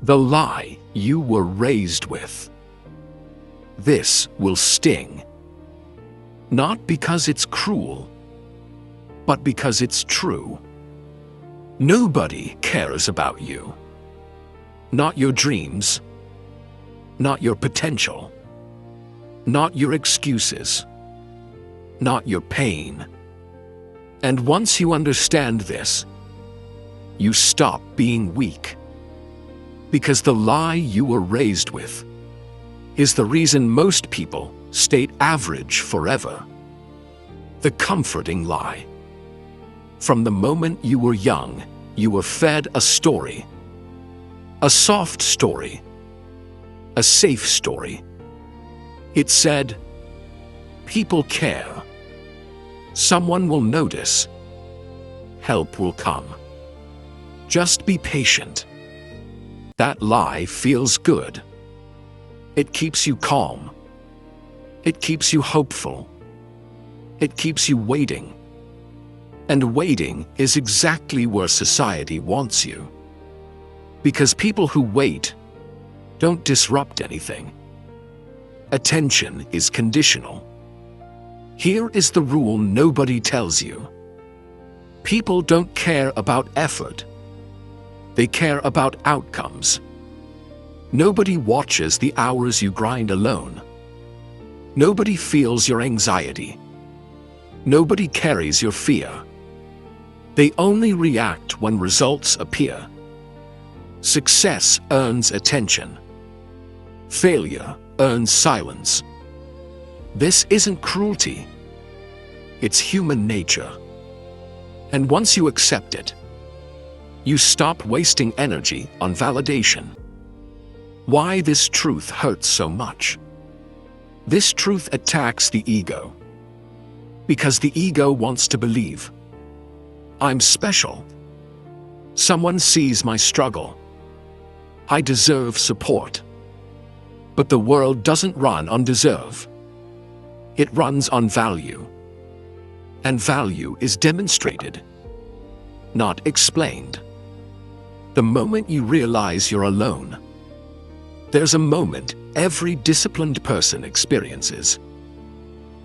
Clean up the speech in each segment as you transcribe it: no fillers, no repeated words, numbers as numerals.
The lie you were raised with. This will sting. Not because it's cruel, but because it's true. Nobody cares about you. Not your dreams, not your potential, not your excuses, not your pain. And once you understand this, you stop being weak. Because the lie you were raised with is the reason most people stay average forever. The comforting lie. From the moment you were young, you were fed a story. A soft story. A safe story. It said, people care. Someone will notice. Help will come. Just be patient. That lie feels good. It keeps you calm. It keeps you hopeful. It keeps you waiting. And waiting is exactly where society wants you. Because people who wait don't disrupt anything. Attention is conditional. Here is the rule nobody tells you. People don't care about effort. They care about outcomes. Nobody watches the hours you grind alone. Nobody feels your anxiety. Nobody carries your fear. They only react when results appear. Success earns attention. Failure earns silence. This isn't cruelty. It's human nature. And once you accept it, you stop wasting energy on validation. Why this truth hurts so much? This truth attacks the ego. Because the ego wants to believe. I'm special. Someone sees my struggle. I deserve support. But the world doesn't run on deserve. It runs on value. And value is demonstrated, not explained. The moment you realize you're alone, there's a moment every disciplined person experiences.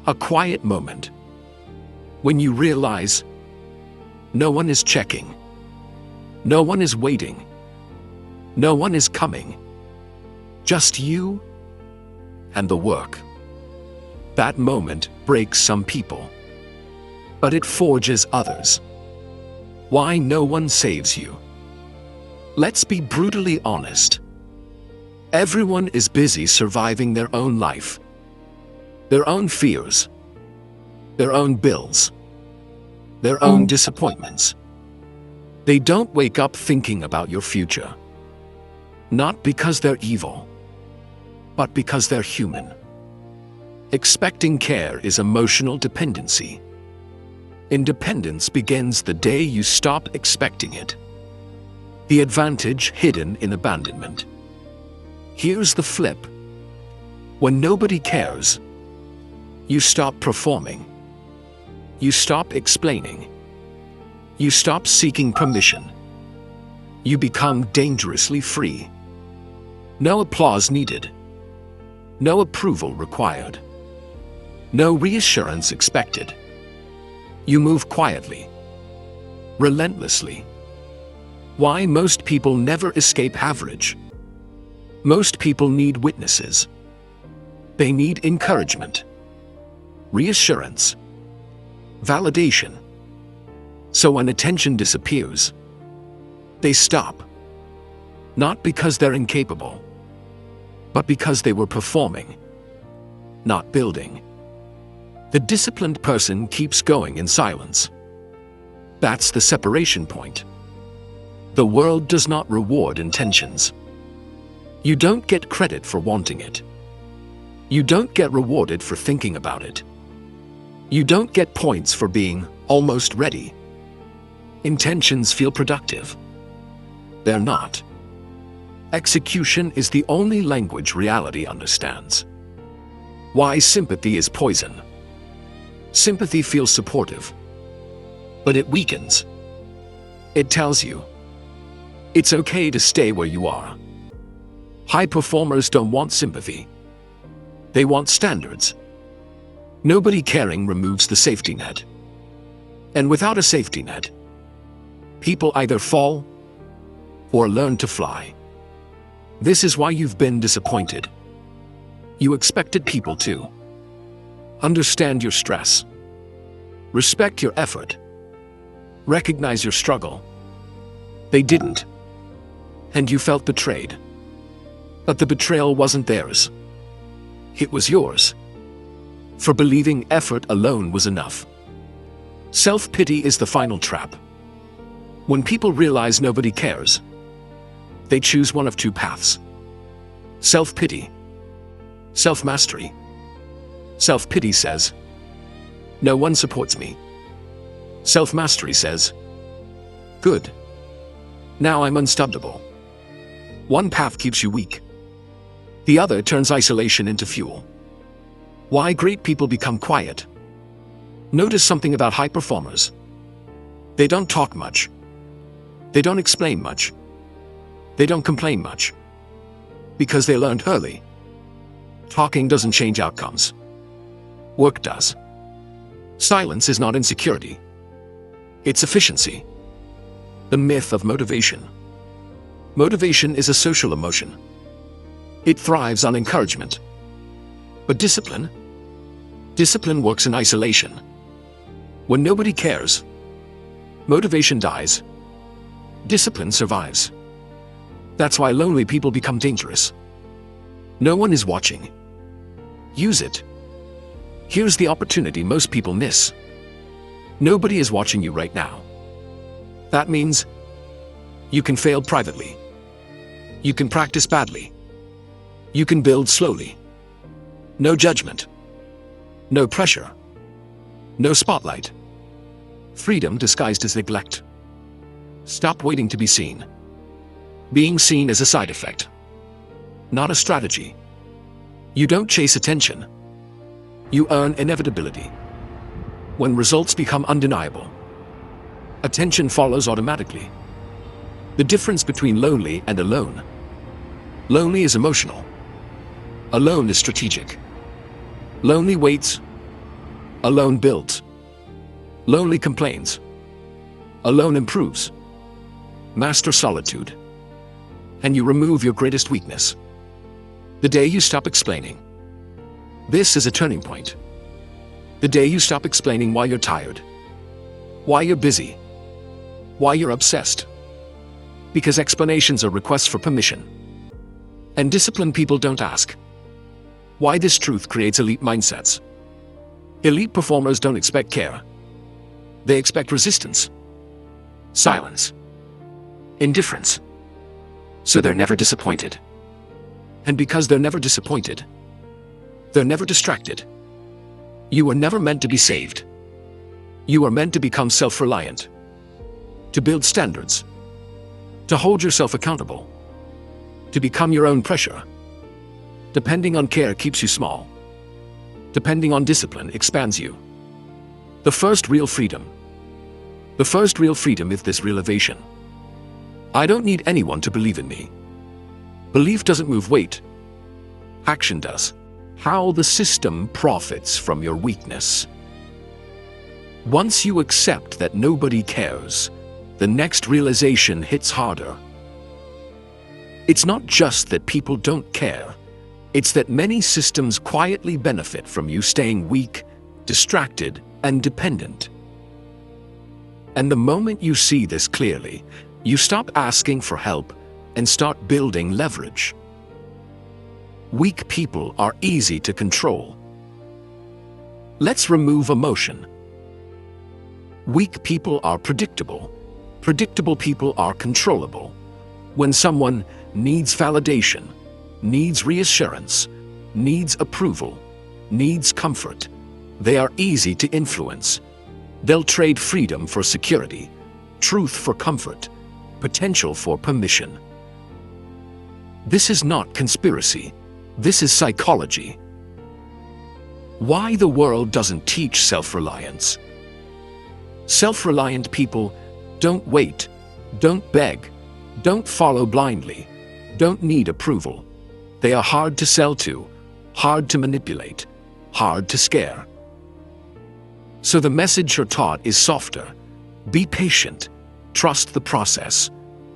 A quiet moment. When you realize no one is checking. No one is waiting. No one is coming. Just you and the work. That moment breaks some people. But it forges others. Why no one saves you? Let's be brutally honest. Everyone is busy surviving their own life. Their own fears. Their own bills. Their own disappointments. They don't wake up thinking about your future. Not because they're evil, but because they're human. Expecting care is emotional dependency. Independence begins the day you stop expecting it. The advantage hidden in abandonment. Here's the flip. When nobody cares, you stop performing. You stop explaining. You stop seeking permission. You become dangerously free. No applause needed. No approval required. No reassurance expected. You move quietly. Relentlessly. Why most people never escape average? Most people need witnesses. They need encouragement. Reassurance. Validation. So when attention disappears, they stop. Not because they're incapable, but because they were performing, not building. The disciplined person keeps going in silence. That's the separation point. The world does not reward intentions. You don't get credit for wanting it. You don't get rewarded for thinking about it. You don't get points for being almost ready. Intentions feel productive. They're not. Execution is the only language reality understands. Why sympathy is poison. Sympathy feels supportive, but it weakens. It tells you, it's okay to stay where you are. High performers don't want sympathy. They want standards. Nobody caring removes the safety net. And without a safety net, people either fall or learn to fly. This is why you've been disappointed. You expected people to understand your stress, respect your effort, recognize your struggle. They didn't, and you felt betrayed. But the betrayal wasn't theirs. It was yours, for believing effort alone was enough. Self-pity is the final trap. When people realize nobody cares, they choose one of two paths: self-pity, self-mastery. Self-pity says, no one supports me. Self-mastery says, good, now I'm unstoppable. One path keeps you weak. The other turns isolation into fuel. Why great people become quiet? Notice something about high performers. They don't talk much. They don't explain much. They don't complain much. Because they learned early. Talking doesn't change outcomes. Work does. Silence is not insecurity. It's efficiency. The myth of motivation. Motivation is a social emotion. It thrives on encouragement. But discipline works in isolation. When nobody cares, motivation dies. Discipline survives. That's why lonely people become dangerous. No one is watching. Use it. Here's the opportunity most people miss. Nobody is watching you right now. That means you can fail privately. You can practice badly. You can build slowly. No judgment. No pressure. No spotlight. Freedom disguised as neglect. Stop waiting to be seen. Being seen is a side effect, not a strategy. You don't chase attention. You earn inevitability. When results become undeniable, attention follows automatically. The difference between lonely and alone. Lonely is emotional. Alone is strategic. Lonely waits. Alone builds. Lonely complains. Alone improves. Master solitude, and you remove your greatest weakness. The day you stop explaining. This is a turning point. The day you stop explaining why you're tired, why you're busy, why you're obsessed. Because explanations are requests for permission. And disciplined people don't ask. Why this truth creates elite mindsets. Elite performers don't expect care. They expect resistance, silence, indifference. So they're never disappointed. And because they're never disappointed, they're never distracted. You were never meant to be saved. You are meant to become self-reliant, to build standards, to hold yourself accountable, to become your own pressure. Depending on care keeps you small. Depending on discipline expands you. The first real freedom is this realization. I don't need anyone to believe in me. Belief doesn't move weight. Action does. How the system profits from your weakness. Once you accept that nobody cares, the next realization hits harder. It's not just that people don't care. It's that many systems quietly benefit from you staying weak, distracted, and dependent. And the moment you see this clearly, you stop asking for help and start building leverage. Weak people are easy to control. Let's remove emotion. Weak people are predictable. Predictable people are controllable. When someone needs validation, needs reassurance, needs approval, needs comfort, they are easy to influence. They'll trade freedom for security, truth for comfort, potential for permission. This is not conspiracy. This is psychology. Why the world doesn't teach self-reliance. Self-reliant people don't wait, don't beg, don't follow blindly, don't need approval. They are hard to sell to, hard to manipulate, hard to scare. So the message you're taught is softer. Be patient. Trust the process.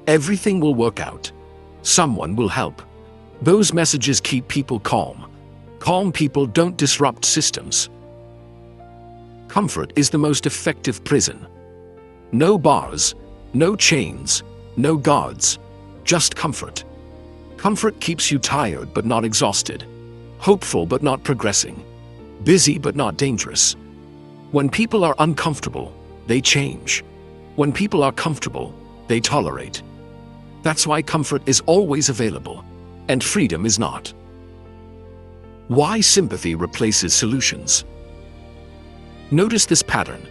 Everything will work out. Someone will help. Those messages keep people calm. Calm people don't disrupt systems. Comfort is the most effective prison. No bars, no chains, no guards, just comfort. Comfort keeps you tired but not exhausted, hopeful but not progressing, busy but not dangerous. When people are uncomfortable, they change. When people are comfortable, they tolerate. That's why comfort is always available, and freedom is not. Why sympathy replaces solutions. Notice this pattern.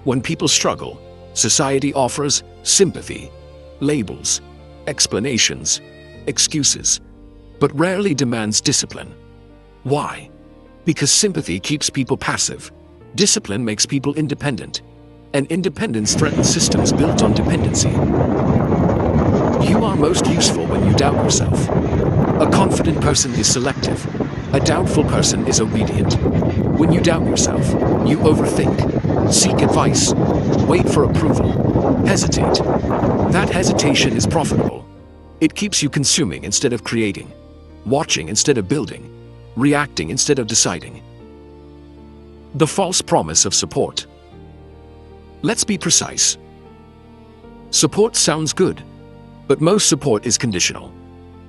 When people struggle, society offers sympathy, labels, explanations, excuses, but rarely demands discipline. Why? Because sympathy keeps people passive, discipline makes people independent, and independence threatens systems built on dependency. You are most useful when you doubt yourself. A confident person is selective. A doubtful person is obedient. When you doubt yourself, you overthink, seek advice, wait for approval, hesitate. That hesitation is profitable. It keeps you consuming instead of creating, watching instead of building, reacting instead of deciding. The false promise of support. Let's be precise. Support sounds good, but most support is conditional.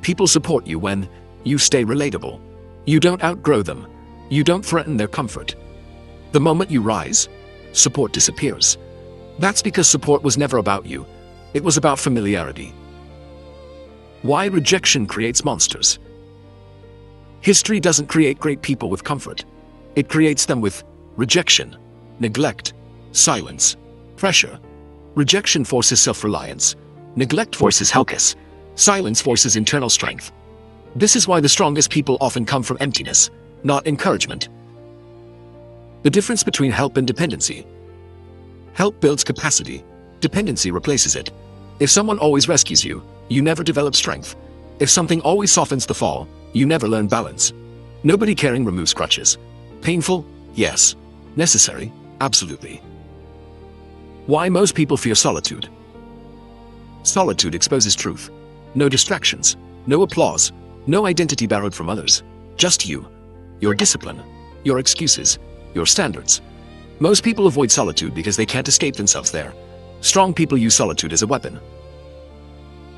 People support you when you stay relatable. You don't outgrow them. You don't threaten their comfort. The moment you rise, support disappears. That's because support was never about you. It was about familiarity. Why rejection creates monsters. History doesn't create great people with comfort. It creates them with rejection, neglect, silence, pressure. Rejection forces self-reliance. Neglect forces helplessness. Silence forces internal strength. This is why the strongest people often come from emptiness, not encouragement. The difference between help and dependency. Help builds capacity. Dependency replaces it. If someone always rescues you, you never develop strength. If something always softens the fall, you never learn balance. Nobody caring removes crutches. Painful? Yes. Necessary? Absolutely. Why most people fear solitude. Solitude exposes truth. No distractions, no applause, no identity borrowed from others. Just you, your discipline, your excuses, your standards. Most people avoid solitude because they can't escape themselves there. Strong people use solitude as a weapon.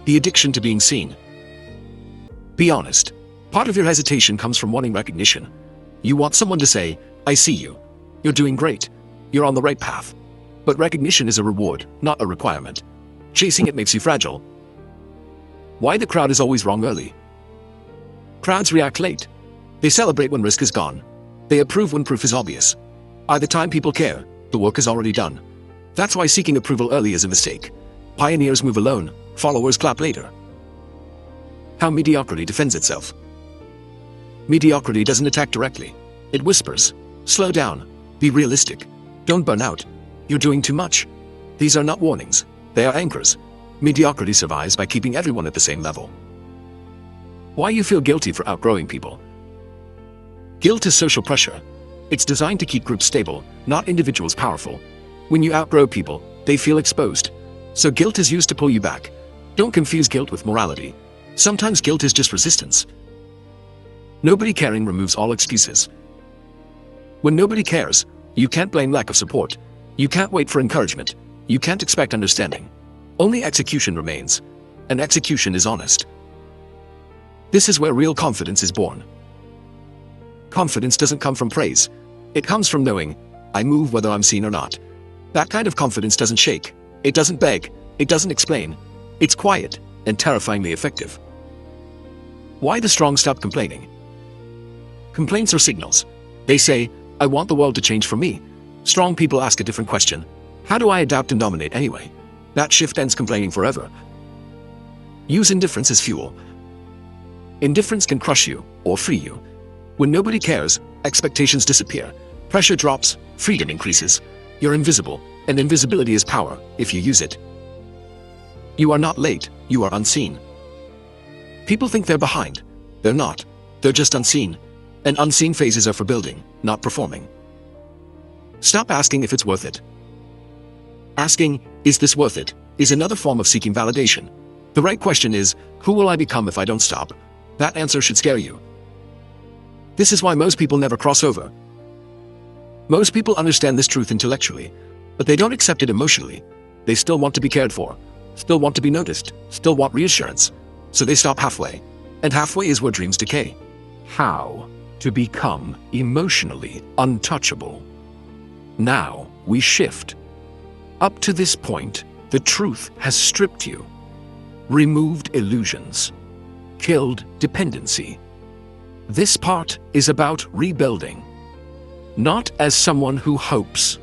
The addiction to being seen. Be honest. Part of your hesitation comes from wanting recognition. You want someone to say, "I see you. You're doing great. You're on the right path." But recognition is a reward, not a requirement. Chasing it makes you fragile. Why the crowd is always wrong early. Crowds react late. They celebrate when risk is gone. They approve when proof is obvious. By the time people care, the work is already done. That's why seeking approval early is a mistake. Pioneers move alone, followers clap later. How mediocrity defends itself. Mediocrity doesn't attack directly. It whispers, "Slow down. Be realistic. Don't burn out. You're doing too much." These are not warnings. They are anchors. Mediocrity survives by keeping everyone at the same level. Why you feel guilty for outgrowing people. Guilt is social pressure. It's designed to keep groups stable, not individuals powerful. When you outgrow people, they feel exposed. So guilt is used to pull you back. Don't confuse guilt with morality. Sometimes guilt is just resistance. Nobody caring removes all excuses. When nobody cares, you can't blame lack of support. You can't wait for encouragement. You can't expect understanding. Only execution remains, and execution is honest. This is where real confidence is born. Confidence doesn't come from praise. It comes from knowing, I move whether I'm seen or not. That kind of confidence doesn't shake. It doesn't beg. It doesn't explain. It's quiet and terrifyingly effective. Why the strong stop complaining. Complaints are signals. They say, I want the world to change for me. Strong people ask a different question. How do I adapt and dominate anyway? That shift ends complaining forever. Use indifference as fuel. Indifference can crush you or free you. When nobody cares, expectations disappear. Pressure drops, freedom increases. You're invisible, and invisibility is power if you use it. You are not late, you are unseen. People think they're behind. They're not. They're just unseen. And unseen phases are for building, not performing. Stop asking if it's worth it. Asking, is this worth it, is another form of seeking validation. The right question is, who will I become if I don't stop? That answer should scare you. This is why most people never cross over. Most people understand this truth intellectually, but they don't accept it emotionally. They still want to be cared for, still want to be noticed, still want reassurance. So they stop halfway. And halfway is where dreams decay. How to become emotionally untouchable. Now we shift. Up to this point, the truth has stripped you, removed illusions, killed dependency. This part is about rebuilding, not as someone who hopes,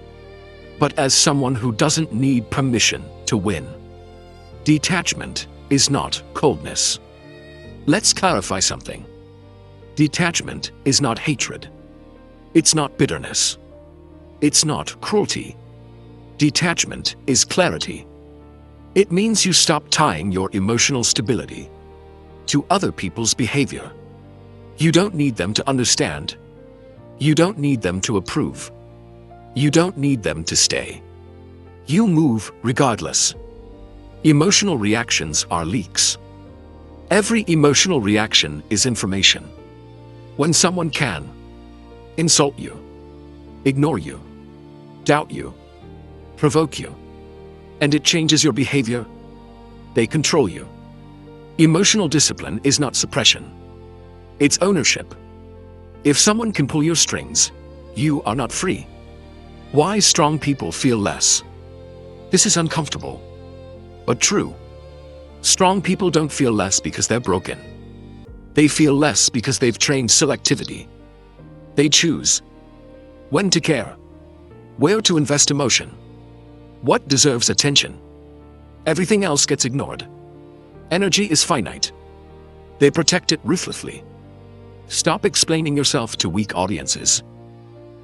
but as someone who doesn't need permission to win. Detachment is not coldness. Let's clarify something. Detachment is not hatred. It's not bitterness. It's not cruelty. Detachment is clarity. It means you stop tying your emotional stability to other people's behavior. You don't need them to understand. You don't need them to approve. You don't need them to stay. You move regardless. Emotional reactions are leaks. Every emotional reaction is information. When someone can insult you, ignore you, doubt you, provoke you, and it changes your behavior, they control you. Emotional discipline is not suppression. It's ownership. If someone can pull your strings, you are not free. Why strong people feel less? This is uncomfortable, but true. Strong people don't feel less because they're broken. They feel less because they've trained selectivity. They choose when to care, where to invest emotion, what deserves attention. Everything else gets ignored. Energy is finite. They protect it ruthlessly. Stop explaining yourself to weak audiences.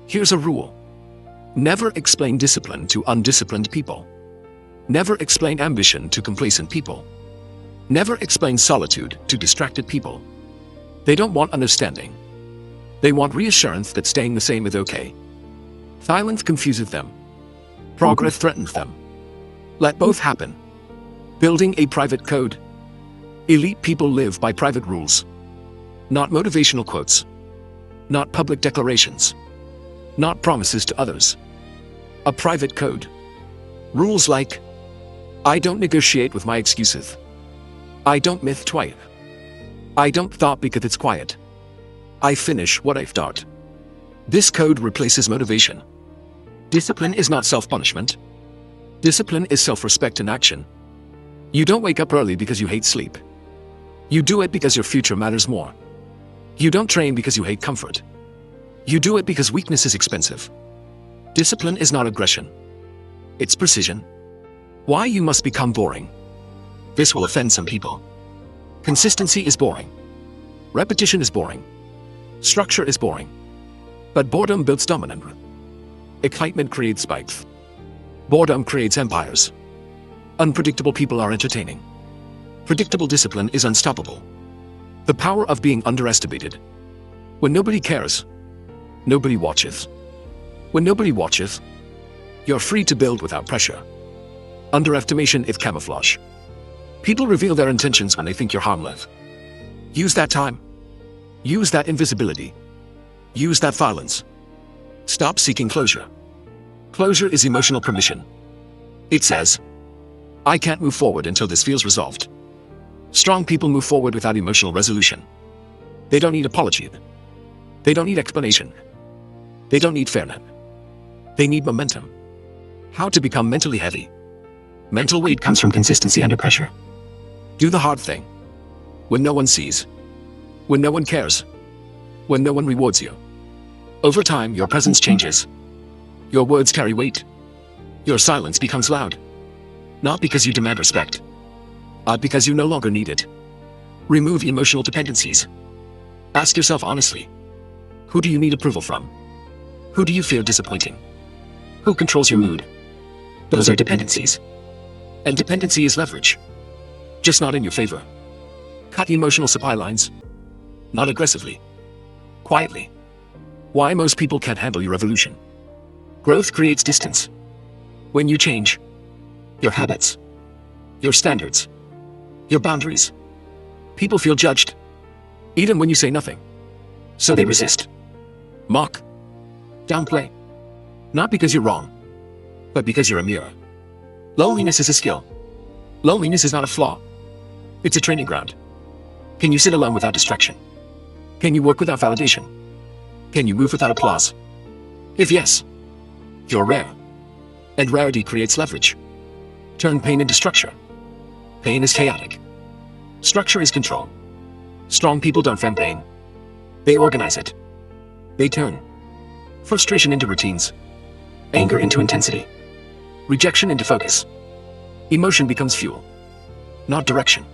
Here's a rule. Never explain discipline to undisciplined people. Never explain ambition to complacent people. Never explain solitude to distracted people. They don't want understanding. They want reassurance that staying the same is okay. Silence confuses them. Progress threatens them. Let both happen. Building a private code. Elite people live by private rules. Not motivational quotes. Not public declarations. Not promises to others. A private code. Rules like, I don't negotiate with my excuses. I don't myth twice. I don't thought because it's quiet. I finish what I start. This code replaces motivation. Discipline is not self-punishment. Discipline is self-respect in action. You don't wake up early because you hate sleep. You do it because your future matters more. You don't train because you hate comfort. You do it because weakness is expensive. Discipline is not aggression. It's precision. Why you must become boring? This will offend some people. Consistency is boring. Repetition is boring. Structure is boring. But boredom builds dominance. Excitement creates spikes. Boredom creates empires. Unpredictable people are entertaining. Predictable discipline is unstoppable. The power of being underestimated. When nobody cares, nobody watches. When nobody watches, you're free to build without pressure. Underestimation is camouflage. People reveal their intentions when they think you're harmless. Use that time. Use that invisibility. Use that silence. Stop seeking closure. Closure is emotional permission. It says, I can't move forward until this feels resolved. Strong people move forward without emotional resolution. They don't need apology. They don't need explanation. They don't need fairness. They need momentum. How to become mentally heavy. Mental weight comes from consistency under pressure. Do the hard thing. When no one sees. When no one cares. When no one rewards you. Over time, your presence changes. Your words carry weight. Your silence becomes loud. Not because you demand respect, but because you no longer need it. Remove emotional dependencies. Ask yourself honestly, who do you need approval from? Who do you fear disappointing? Who controls your mood? Those are dependencies. And dependency is leverage. Just not in your favor. Cut emotional supply lines. not aggressively. Quietly. Why most people can't handle your evolution. Growth creates distance. When you change your habits, your standards, your boundaries, people feel judged, even when you say nothing. So they resist, mock, downplay. Not because you're wrong, but because you're a mirror. Loneliness is a skill. Loneliness is not a flaw. It's a training ground. Can you sit alone without distraction? Can you work without validation? Can you move without applause? If yes, you're rare. And rarity creates leverage. Turn pain into structure. Pain is chaotic. Structure is control. Strong people don't fan pain. They organize it. They turn frustration into routines. Anger into intensity. Rejection into focus. Emotion becomes fuel, not direction.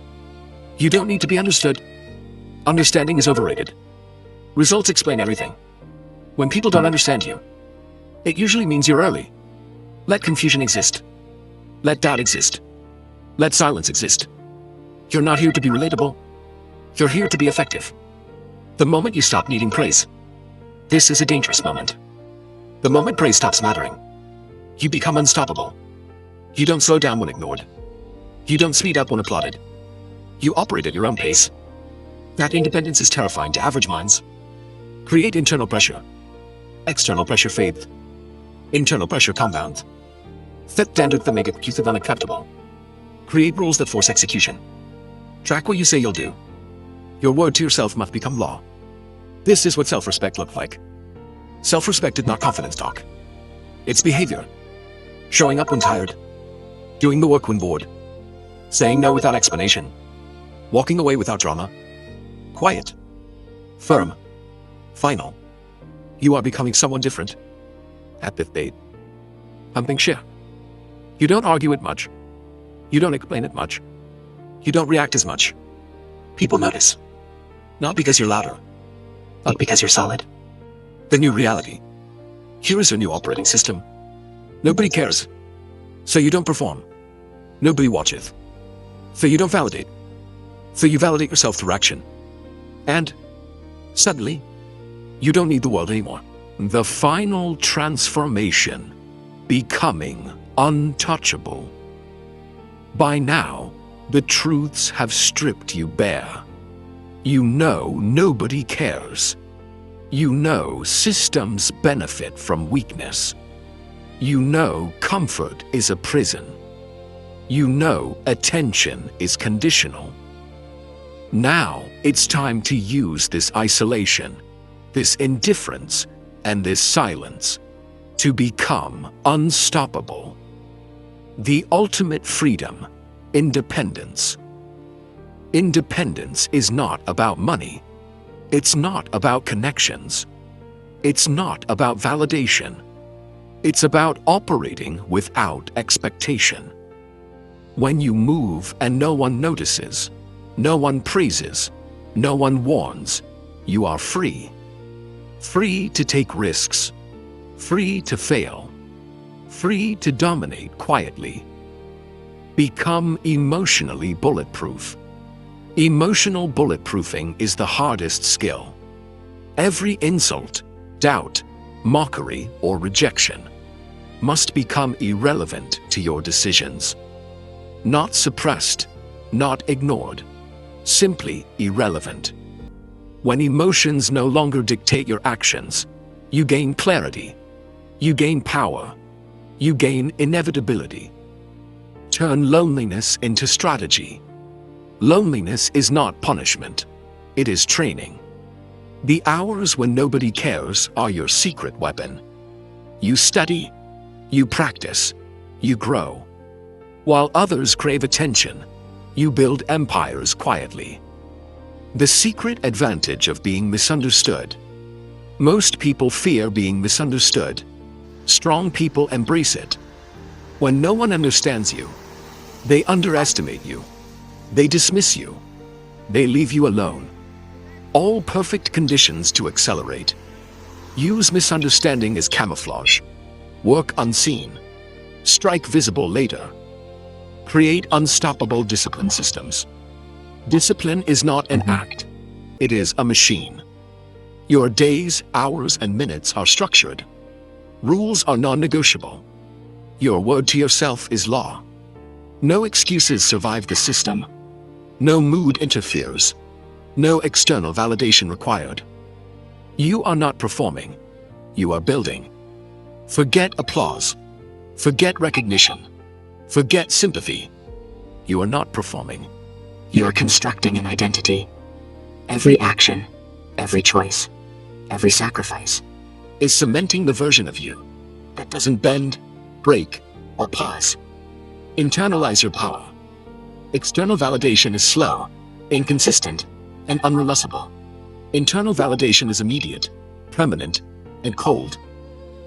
You don't need to be understood. Understanding is overrated. Results explain everything. When people don't understand you, it usually means you're early. Let confusion exist. Let doubt exist. Let silence exist. You're not here to be relatable. You're here to be effective. The moment you stop needing praise, this is a dangerous moment. The moment praise stops mattering, you become unstoppable. You don't slow down when ignored. You don't speed up when applauded. You operate at your own pace. That independence is terrifying to average minds. Create internal pressure. External pressure fades. Internal pressure compounds. Set standards that make excuses unacceptable. Create rules that force execution. Track what you say you'll do. Your word to yourself must become law. This is what self-respect looks like. Self-respect is not confidence talk. It's behavior. Showing up when tired. Doing the work when bored. Saying no without explanation. Walking away without drama. Quiet. Firm. Final. You are becoming someone different. At this date. Pumping shit. You don't argue it much. You don't explain it much. You don't react as much. People notice. Not because you're louder, but because you're solid. The new reality. Here is a new operating system. Nobody cares, so you don't perform. Nobody watches, so you don't validate. So you validate yourself through action. And suddenly, you don't need the world anymore. The final transformation. Becoming untouchable. By now, the truths have stripped you bare. You know nobody cares. You know systems benefit from weakness. You know comfort is a prison. You know attention is conditional. Now it's time to use this isolation, this indifference, and this silence to become unstoppable. The ultimate freedom, independence. Independence is not about money. It's not about connections. It's not about validation. It's about operating without expectation. When you move and no one notices, no one praises, no one warns, you are free. Free to take risks. Free to fail. Free to dominate quietly. Become emotionally bulletproof. Emotional bulletproofing is the hardest skill. Every insult, doubt, mockery, or rejection must become irrelevant to your decisions. Not suppressed, not ignored, simply irrelevant. When emotions no longer dictate your actions, you gain clarity, you gain power, you gain inevitability. Turn loneliness into strategy. Loneliness is not punishment, it is training. The hours when nobody cares are your secret weapon. You study, you practice, you grow. While others crave attention, you build empires quietly. The secret advantage of being misunderstood. Most people fear being misunderstood. Strong people embrace it. When no one understands you, they underestimate you. They dismiss you. They leave you alone. All perfect conditions to accelerate. Use misunderstanding as camouflage. Work unseen. Strike visible later. Create unstoppable discipline systems. Discipline is not an act. It is a machine. Your days, hours, and minutes are structured. Rules are non-negotiable. Your word to yourself is law. No excuses survive the system. No mood interferes. No external validation required. You are not performing. You are building. Forget applause. Forget recognition. Forget sympathy. You are not performing. You are constructing an identity. Every action, every choice, every sacrifice is cementing the version of you that doesn't bend, break, or pause. Internalize your power. External validation is slow, inconsistent, and unreliable. Internal validation is immediate, permanent, and cold.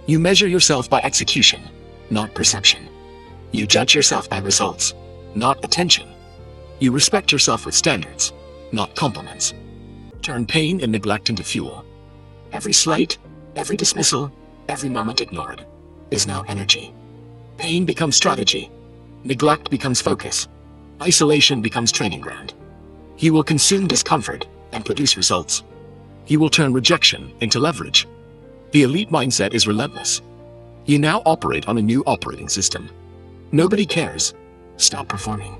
You measure yourself by execution, not perception. You judge yourself by results, not attention. You respect yourself with standards, not compliments. Turn pain and neglect into fuel. Every slight, every dismissal, every moment ignored is now energy. Pain becomes strategy. Neglect becomes focus. Isolation becomes training ground. You will consume discomfort and produce results. You will turn rejection into leverage. The elite mindset is relentless. You now operate on a new operating system. Nobody cares. Stop performing.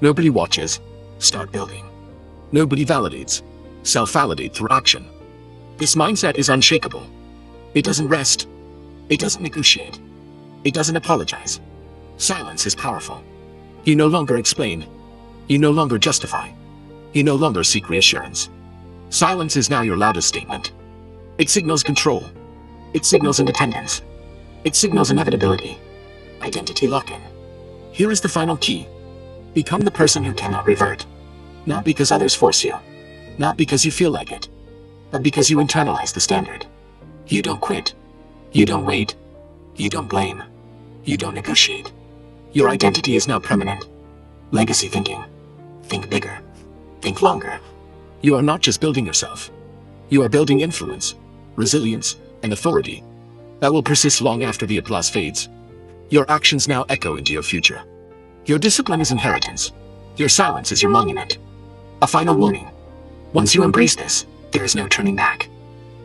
Nobody watches. Start building. Nobody validates. Self-validate through action. This mindset is unshakable. It doesn't rest. It doesn't negotiate. It doesn't apologize. Silence is powerful. You no longer explain. You no longer justify. You no longer seek reassurance. Silence is now your loudest statement. It signals control. It signals independence. It signals inevitability. Identity lock-in. Here is the final key. Become the person who cannot revert. Not because others force you. Not because you feel like it. But because you internalize the standard. You don't quit. You don't wait. You don't blame. You don't negotiate. Your identity is now permanent. Legacy thinking. Think bigger. Think longer. You are not just building yourself. You are building influence, resilience, and authority that will persist long after the applause fades. Your actions now echo into your future. Your discipline is inheritance. Your silence is your monument. A final warning. Once you embrace this, there is no turning back.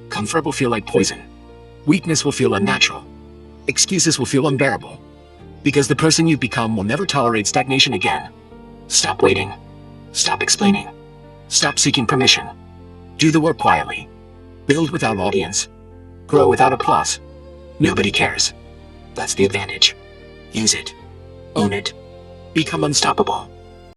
Comfort will feel like poison. Weakness will feel unnatural. Excuses will feel unbearable. Because the person you've become will never tolerate stagnation again. Stop waiting. Stop explaining. Stop seeking permission. Do the work quietly. Build without audience. Grow without applause. Nobody cares. That's the advantage. Use it. Own it. Become unstoppable.